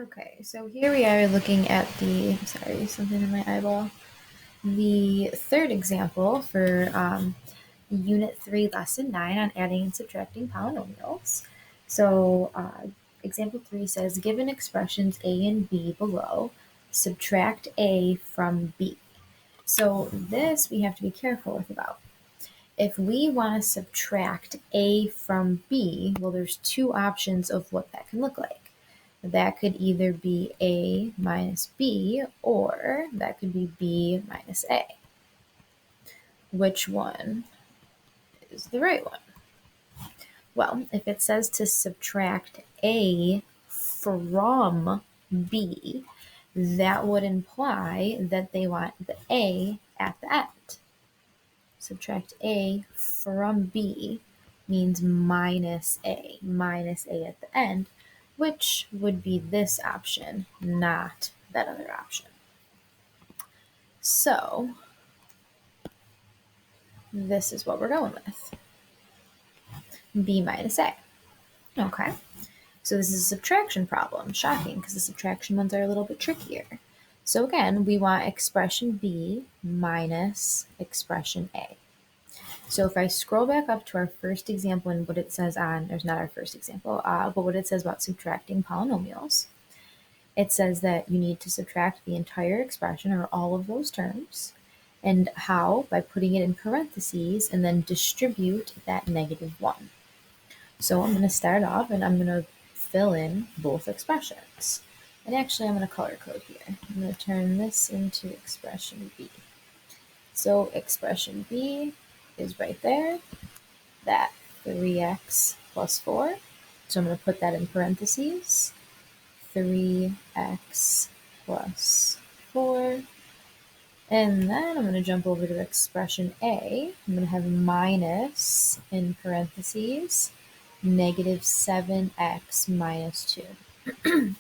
Okay, so here we are looking at sorry, something in my eyeball. The third example for Unit 3, Lesson 9 on adding and subtracting polynomials. So example 3 says, given expressions a and b below, subtract a from b. So this we have to be careful with about. If we want to subtract a from b, well, there's two options of what that can look like. That could either be a minus b, or that could be b minus a. Which one is the right one? Well, if it says to subtract a from b, that would imply that they want the a at the end. Subtract a from b means minus a at the end, which would be this option, not that other option. So this is what we're going with, b minus a. Okay, so this is a subtraction problem. Shocking, because the subtraction ones are a little bit trickier. So again, we want expression b minus expression a. So if I scroll back up to our first example and what it says on, there's not our first example, but what it says about subtracting polynomials, it says that you need to subtract the entire expression or all of those terms. And how? By putting it in parentheses and then distribute that -1. So I'm going to start off and I'm going to fill in both expressions. And actually I'm going to color code here. I'm going to turn this into expression b. So expression b is right there, that 3x plus 4. So I'm going to put that in parentheses, 3x plus 4. And then I'm going to jump over to expression a. I'm going to have minus, in parentheses, -7x minus 2.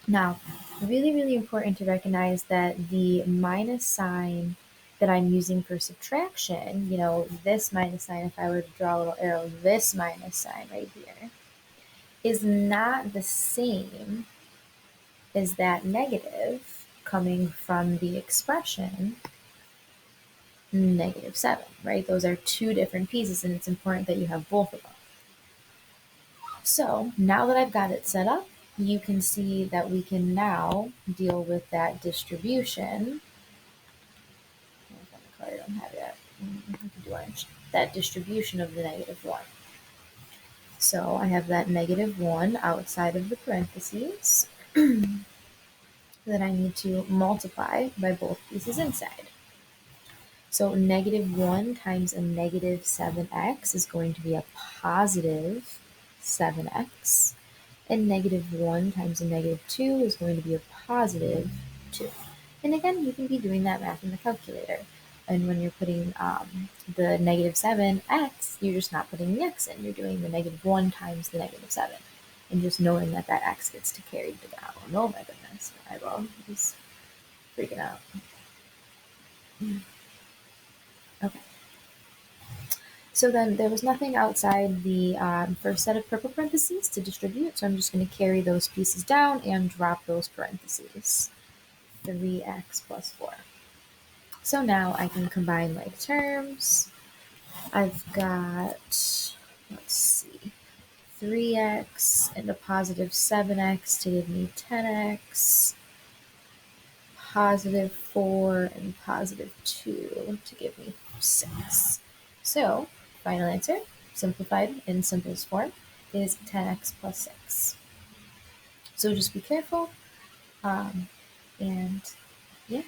Now, really, really important to recognize that the minus sign that I'm using for subtraction, this minus sign, if I were to draw a little arrow, this minus sign right here, is not the same as that negative coming from the expression -7, right? Those are two different pieces, and it's important that you have both of them. So now that I've got it set up, you can see that we can now deal with that distribution. I don't have it. I can do orange. That distribution of the -1. So I have that -1 outside of the parentheses that I need to multiply by both pieces inside. So -1 times a -7x is going to be a positive 7x. And -1 times a -2 is going to be a positive 2. And again, you can be doing that math in the calculator. And when you're putting the -7x, you're just not putting the x in. You're doing the -1 times the -7. And just knowing that that x gets to carry the down. Oh my goodness, my eyeball is freaking out. Okay. So then there was nothing outside the first set of purple parentheses to distribute, so I'm just going to carry those pieces down and drop those parentheses. 3x plus 4. So now I can combine like terms. I've got, let's see, 3x and a positive 7x to give me 10x, positive 4 and positive 2 to give me 6. So final answer, simplified in simplest form, is 10x plus 6. So just be careful, and yeah.